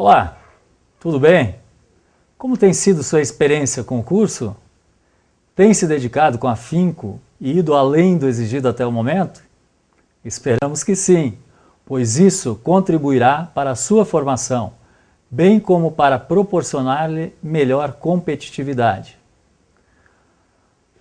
Olá, tudo bem? Como tem sido sua experiência com o curso? Tem se dedicado com afinco e ido além do exigido até o momento? Esperamos que sim, pois isso contribuirá para a sua formação, bem como para proporcionar-lhe melhor competitividade.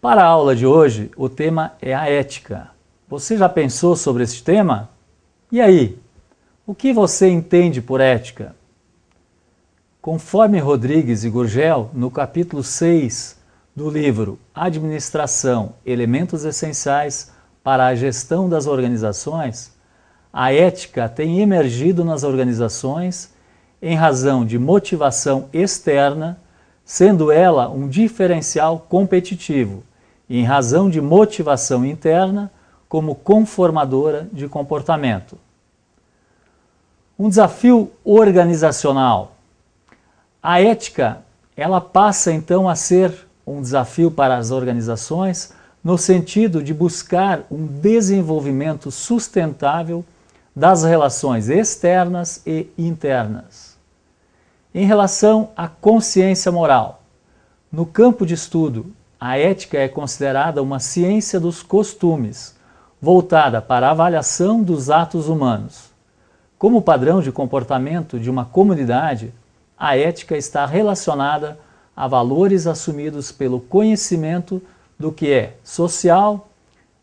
Para a aula de hoje, o tema é a ética. Você já pensou sobre este tema? E aí, o que você entende por ética? Conforme Rodrigues e Gurgel, no capítulo 6 do livro Administração, Elementos Essenciais para a Gestão das Organizações, a ética tem emergido nas organizações em razão de motivação externa, sendo ela um diferencial competitivo, e em razão de motivação interna, como conformadora de comportamento. Um desafio organizacional. A ética, ela passa então a ser um desafio para as organizações no sentido de buscar um desenvolvimento sustentável das relações externas e internas. Em relação à consciência moral, no campo de estudo, a ética é considerada uma ciência dos costumes, voltada para a avaliação dos atos humanos. Como padrão de comportamento de uma comunidade, a ética está relacionada a valores assumidos pelo conhecimento do que é social,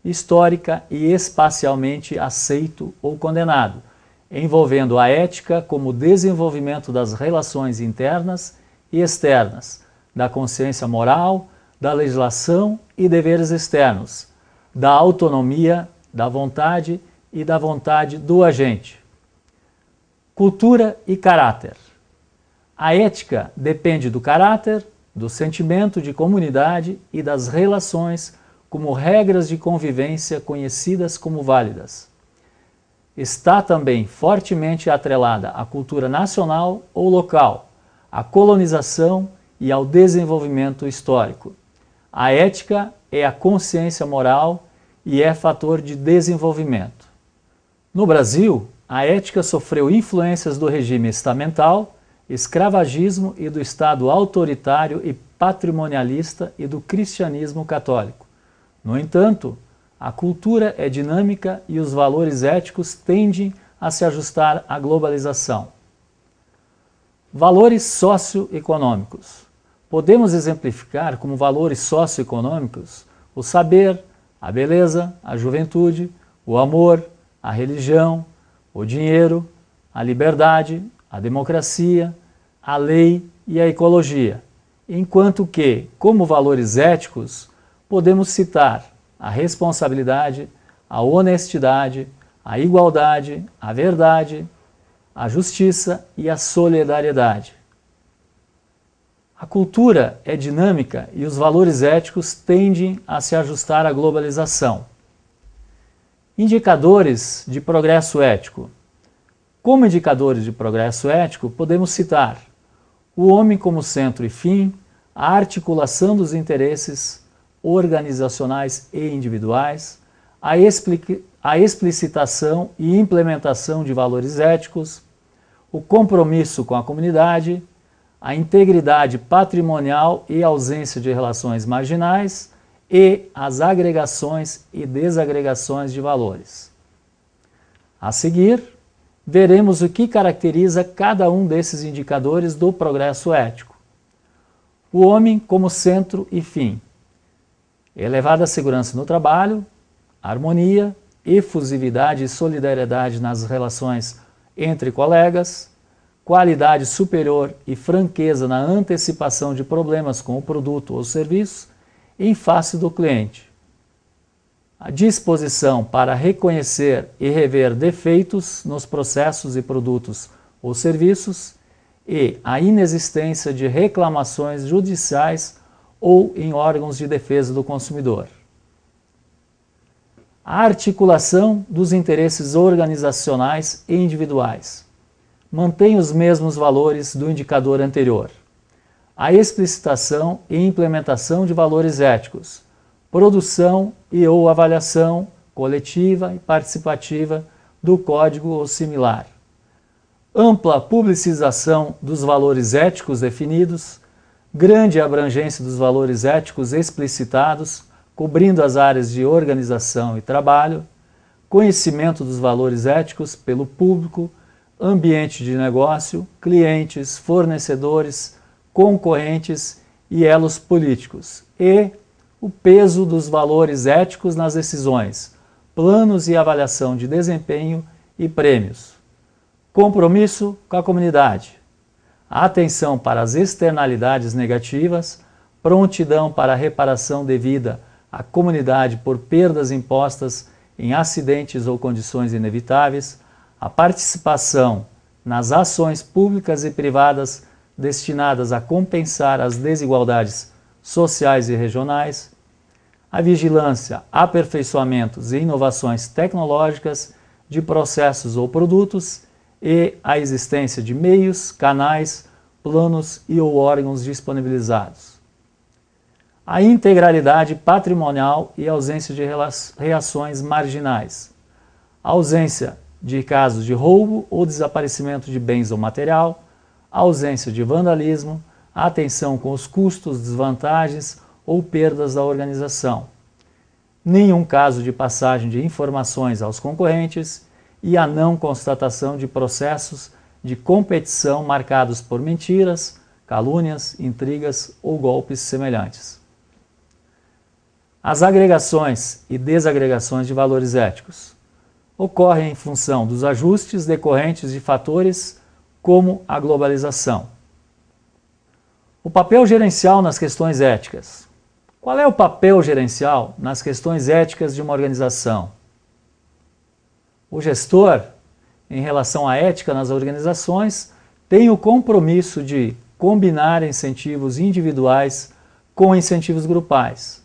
histórica e espacialmente aceito ou condenado, envolvendo a ética como desenvolvimento das relações internas e externas, da consciência moral, da legislação e deveres externos, da autonomia, da vontade e da vontade do agente. Cultura e caráter. A ética depende do caráter, do sentimento de comunidade e das relações como regras de convivência conhecidas como válidas. Está também fortemente atrelada à cultura nacional ou local, à colonização e ao desenvolvimento histórico. A ética é a consciência moral e é fator de desenvolvimento. No Brasil, a ética sofreu influências do regime estamental, escravagismo e do Estado autoritário e patrimonialista e do cristianismo católico. No entanto, a cultura é dinâmica e os valores éticos tendem a se ajustar à globalização. Valores socioeconômicos. Podemos exemplificar como valores socioeconômicos o saber, a beleza, a juventude, o amor, a religião, o dinheiro, a liberdade, a democracia, a lei e a ecologia, enquanto que, como valores éticos, podemos citar a responsabilidade, a honestidade, a igualdade, a verdade, a justiça e a solidariedade. A cultura é dinâmica e os valores éticos tendem a se ajustar à globalização. Indicadores de progresso ético. Como indicadores de progresso ético, podemos citar o homem como centro e fim, a articulação dos interesses organizacionais e individuais, a explicitação e implementação de valores éticos, o compromisso com a comunidade, a integridade patrimonial e ausência de relações marginais e as agregações e desagregações de valores. A seguir, veremos o que caracteriza cada um desses indicadores do progresso ético. O homem como centro e fim. Elevada segurança no trabalho, harmonia, efusividade e solidariedade nas relações entre colegas, qualidade superior e franqueza na antecipação de problemas com o produto ou serviço em face do cliente. A disposição para reconhecer e rever defeitos nos processos e produtos ou serviços e a inexistência de reclamações judiciais ou em órgãos de defesa do consumidor. A articulação dos interesses organizacionais e individuais. Mantém os mesmos valores do indicador anterior. A explicitação e implementação de valores éticos. Produção e ou avaliação coletiva e participativa do código ou similar. ampla publicização dos valores éticos definidos, grande abrangência dos valores éticos explicitados, cobrindo as áreas de organização e trabalho, conhecimento dos valores éticos pelo público, ambiente de negócio, clientes, fornecedores, concorrentes e elos políticos, e o peso dos valores éticos nas decisões, planos e avaliação de desempenho e prêmios. Compromisso com a comunidade. Atenção para as externalidades negativas, prontidão para a reparação devida à comunidade por perdas impostas em acidentes ou condições inevitáveis, a participação nas ações públicas e privadas destinadas a compensar as desigualdades sociais e regionais, a vigilância, aperfeiçoamentos e inovações tecnológicas de processos ou produtos e a existência de meios, canais, planos e ou órgãos disponibilizados. A integralidade patrimonial e ausência de reações marginais. A ausência de casos de roubo ou desaparecimento de bens ou material, a ausência de vandalismo, a atenção com os custos, desvantagens ou perdas da organização. Nenhum caso de passagem de informações aos concorrentes e a não constatação de processos de competição marcados por mentiras, calúnias, intrigas ou golpes semelhantes. As agregações e desagregações de valores éticos ocorrem em função dos ajustes decorrentes de fatores como a globalização. O papel gerencial nas questões éticas. Qual é o papel gerencial nas questões éticas de uma organização? O gestor, em relação à ética nas organizações, tem o compromisso de combinar incentivos individuais com incentivos grupais,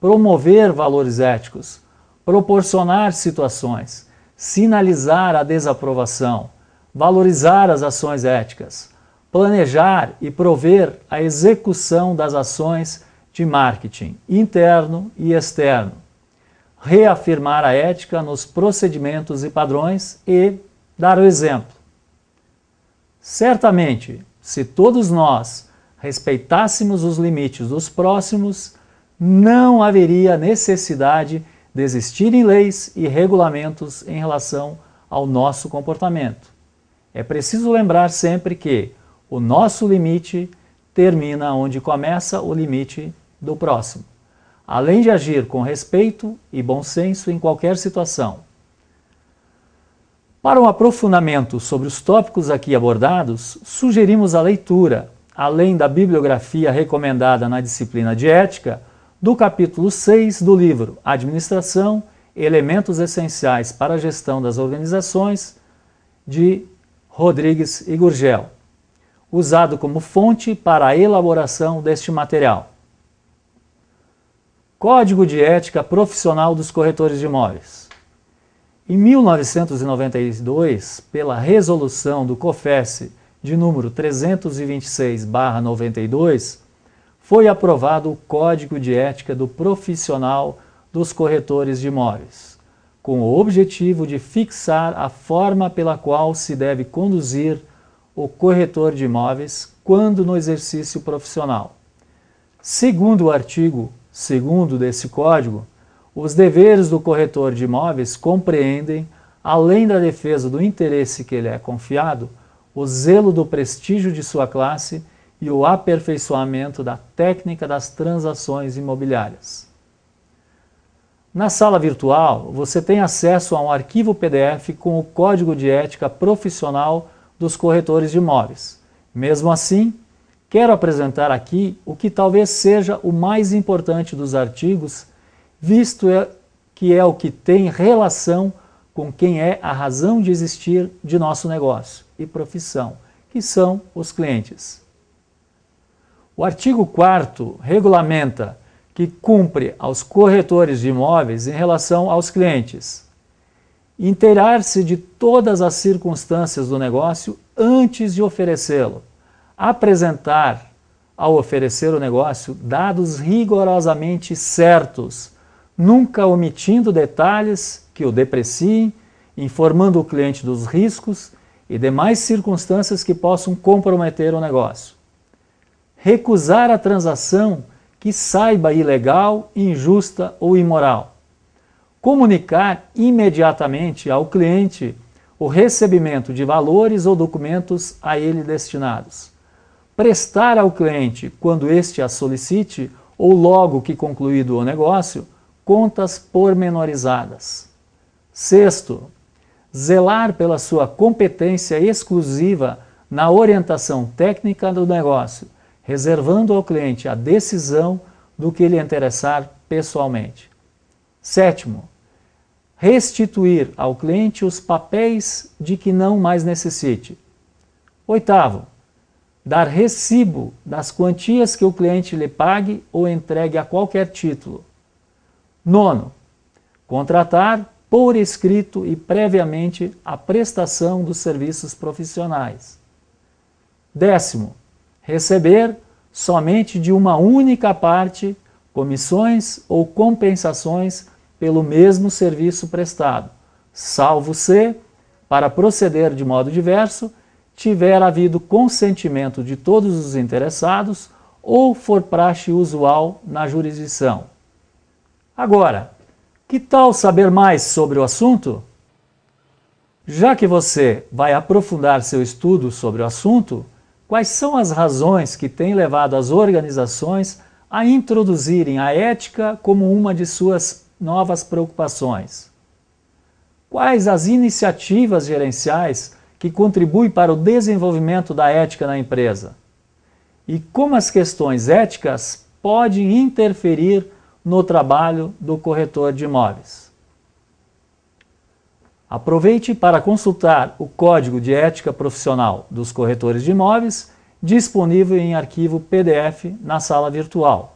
promover valores éticos, proporcionar situações, sinalizar a desaprovação, valorizar as ações éticas, planejar e prover a execução das ações de marketing interno e externo, reafirmar a ética nos procedimentos e padrões e dar o exemplo. Certamente, se todos nós respeitássemos os limites dos próximos, não haveria necessidade de existirem leis e regulamentos em relação ao nosso comportamento. É preciso lembrar sempre que o nosso limite termina onde começa o limite do próximo, além de agir com respeito e bom senso em qualquer situação. Para um aprofundamento sobre os tópicos aqui abordados, sugerimos a leitura, além da bibliografia recomendada na disciplina de ética, do capítulo 6 do livro Administração, Elementos Essenciais para a Gestão das Organizações, de Rodrigues e Gurgel, usado como fonte para a elaboração deste material. Código de Ética Profissional dos Corretores de Imóveis. Em 1992, pela resolução do COFES de número 326/92, foi aprovado o Código de Ética do Profissional dos Corretores de Imóveis, com o objetivo de fixar a forma pela qual se deve conduzir o corretor de imóveis quando no exercício profissional. Segundo o artigo 2º desse Código, os deveres do corretor de imóveis compreendem, além da defesa do interesse que lhe é confiado, o zelo do prestígio de sua classe e o aperfeiçoamento da técnica das transações imobiliárias. Na sala virtual, você tem acesso a um arquivo PDF com o Código de Ética Profissional dos Corretores de Imóveis. Mesmo assim, quero apresentar aqui o que talvez seja o mais importante dos artigos, visto que é o que tem relação com quem é a razão de existir de nosso negócio e profissão, que são os clientes. O artigo 4º regulamenta que cumpre aos corretores de imóveis em relação aos clientes inteirar-se de todas as circunstâncias do negócio antes de oferecê-lo, apresentar, ao oferecer o negócio, dados rigorosamente certos, nunca omitindo detalhes que o depreciem, informando o cliente dos riscos e demais circunstâncias que possam comprometer o negócio. Recusar a transação que saiba ilegal, injusta ou imoral. Comunicar imediatamente ao cliente o recebimento de valores ou documentos a ele destinados. Prestar ao cliente, quando este a solicite ou logo que concluído o negócio, contas pormenorizadas. Sexto, zelar pela sua competência exclusiva na orientação técnica do negócio, reservando ao cliente a decisão do que lhe interessar pessoalmente. Sétimo, restituir ao cliente os papéis de que não mais necessite. Oitavo, dar recibo das quantias que o cliente lhe pague ou entregue a qualquer título. Nono, contratar por escrito e previamente a prestação dos serviços profissionais. Décimo, receber somente de uma única parte comissões ou compensações pelo mesmo serviço prestado, salvo se, para proceder de modo diverso, tiver havido consentimento de todos os interessados ou for praxe usual na jurisdição. Agora, que tal saber mais sobre o assunto? Já que você vai aprofundar seu estudo sobre o assunto, quais são as razões que têm levado as organizações a introduzirem a ética como uma de suas novas preocupações? Quais as iniciativas gerenciais que contribuem para o desenvolvimento da ética na empresa? E como as questões éticas podem interferir no trabalho do corretor de imóveis? Aproveite para consultar o Código de Ética Profissional dos Corretores de Imóveis, disponível em arquivo PDF na sala virtual.